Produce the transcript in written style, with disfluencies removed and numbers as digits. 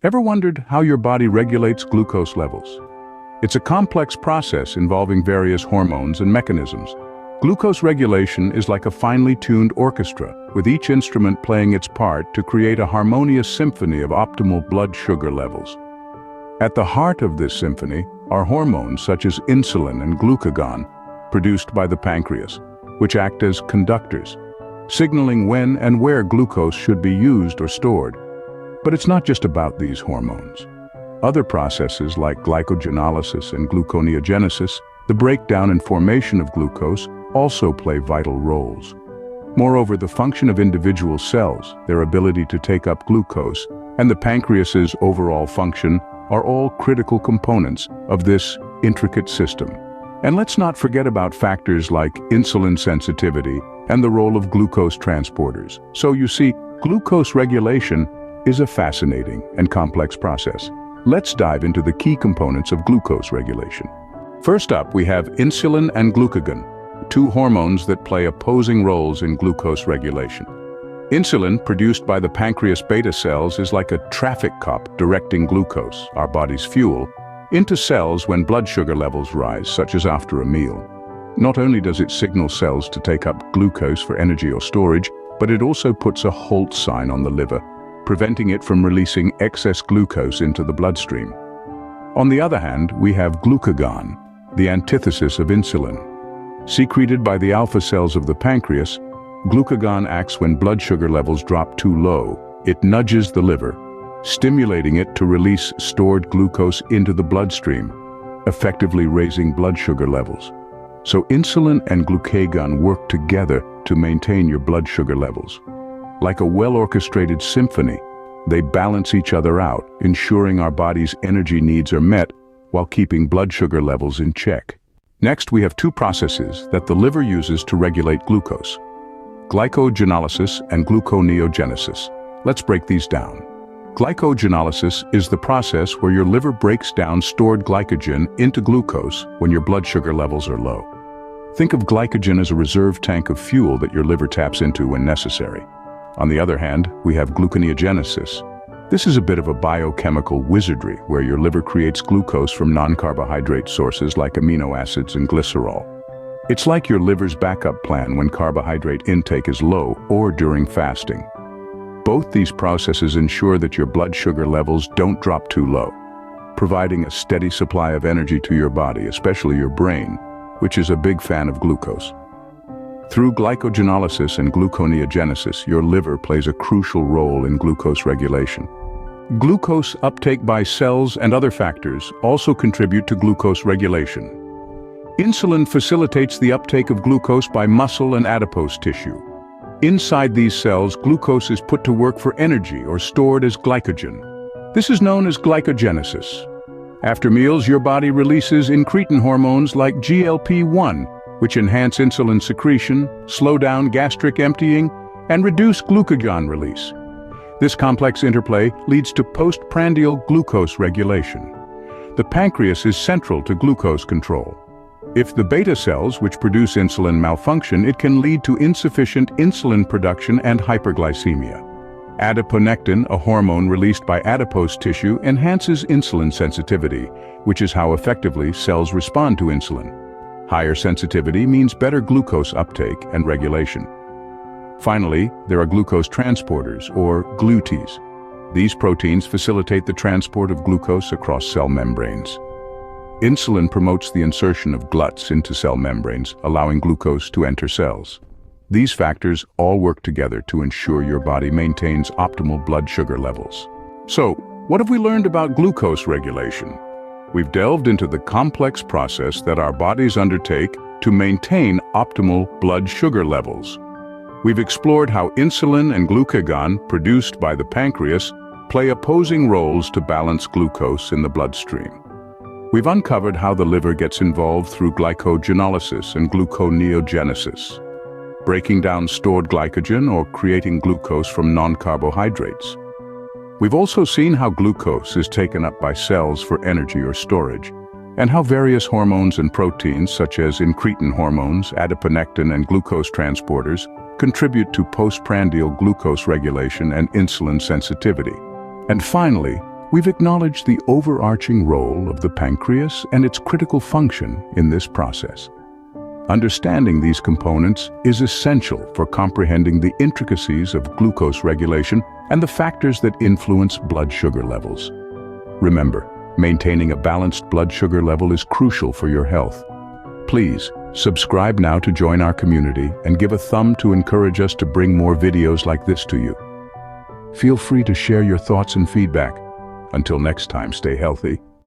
Ever wondered how your body regulates glucose levels? It's a complex process involving various hormones and mechanisms. Glucose regulation is like a finely tuned orchestra, with each instrument playing its part to create a harmonious symphony of optimal blood sugar levels. At the heart of this symphony are hormones such as insulin and glucagon, produced by the pancreas, which act as conductors, signaling when and where glucose should be used or stored. But it's not just about these hormones. Other processes like glycogenolysis and gluconeogenesis, the breakdown and formation of glucose, also play vital roles. Moreover, the function of individual cells, their ability to take up glucose, and the pancreas's overall function are all critical components of this intricate system. And let's not forget about factors like insulin sensitivity and the role of glucose transporters. So you see, glucose regulation is a fascinating and complex process. Let's dive into the key components of glucose regulation. First up, we have insulin and glucagon, two hormones that play opposing roles in glucose regulation. Insulin, produced by the pancreas beta cells, is like a traffic cop directing glucose, our body's fuel, into cells when blood sugar levels rise, such as after a meal. Not only does it signal cells to take up glucose for energy or storage, but it also puts a halt sign on the liver, preventing it from releasing excess glucose into the bloodstream. On the other hand, we have glucagon, the antithesis of insulin. Secreted by the alpha cells of the pancreas, glucagon acts when blood sugar levels drop too low. It nudges the liver, stimulating it to release stored glucose into the bloodstream, effectively raising blood sugar levels. So insulin and glucagon work together to maintain your blood sugar levels. Like a well-orchestrated symphony, they balance each other out, ensuring our body's energy needs are met while keeping blood sugar levels in check. Next, we have two processes that the liver uses to regulate glucose: glycogenolysis and gluconeogenesis. Let's break these down. Glycogenolysis is the process where your liver breaks down stored glycogen into glucose when your blood sugar levels are low. Think of glycogen as a reserve tank of fuel that your liver taps into when necessary. On the other hand, we have gluconeogenesis. This is a bit of a biochemical wizardry where your liver creates glucose from non-carbohydrate sources like amino acids and glycerol. It's like your liver's backup plan when carbohydrate intake is low or during fasting. Both these processes ensure that your blood sugar levels don't drop too low, providing a steady supply of energy to your body, especially your brain, which is a big fan of glucose. Through glycogenolysis and gluconeogenesis, your liver plays a crucial role in glucose regulation. Glucose uptake by cells and other factors also contribute to glucose regulation. Insulin facilitates the uptake of glucose by muscle and adipose tissue. Inside these cells, glucose is put to work for energy or stored as glycogen. This is known as glycogenesis. After meals, your body releases incretin hormones like GLP-1, which enhance insulin secretion, slow down gastric emptying, and reduce glucagon release. This complex interplay leads to postprandial glucose regulation. The pancreas is central to glucose control. If the beta cells, which produce insulin, malfunction, it can lead to insufficient insulin production and hyperglycemia. Adiponectin, a hormone released by adipose tissue, enhances insulin sensitivity, which is how effectively cells respond to insulin. Higher sensitivity means better glucose uptake and regulation. Finally, there are glucose transporters, or GLUTs. These proteins facilitate the transport of glucose across cell membranes. Insulin promotes the insertion of GLUTs into cell membranes, allowing glucose to enter cells. These factors all work together to ensure your body maintains optimal blood sugar levels. So, what have we learned about glucose regulation? We've delved into the complex process that our bodies undertake to maintain optimal blood sugar levels. We've explored how insulin and glucagon, produced by the pancreas, play opposing roles to balance glucose in the bloodstream. We've uncovered how the liver gets involved through glycogenolysis and gluconeogenesis, breaking down stored glycogen or creating glucose from non-carbohydrates. We've also seen how glucose is taken up by cells for energy or storage, and how various hormones and proteins such as incretin hormones, adiponectin, and glucose transporters contribute to postprandial glucose regulation and insulin sensitivity. And finally, we've acknowledged the overarching role of the pancreas and its critical function in this process. Understanding these components is essential for comprehending the intricacies of glucose regulation and the factors that influence blood sugar levels. Remember, maintaining a balanced blood sugar level is crucial for your health. Please, subscribe now to join our community and give a thumb to encourage us to bring more videos like this to you. Feel free to share your thoughts and feedback. Until next time, stay healthy.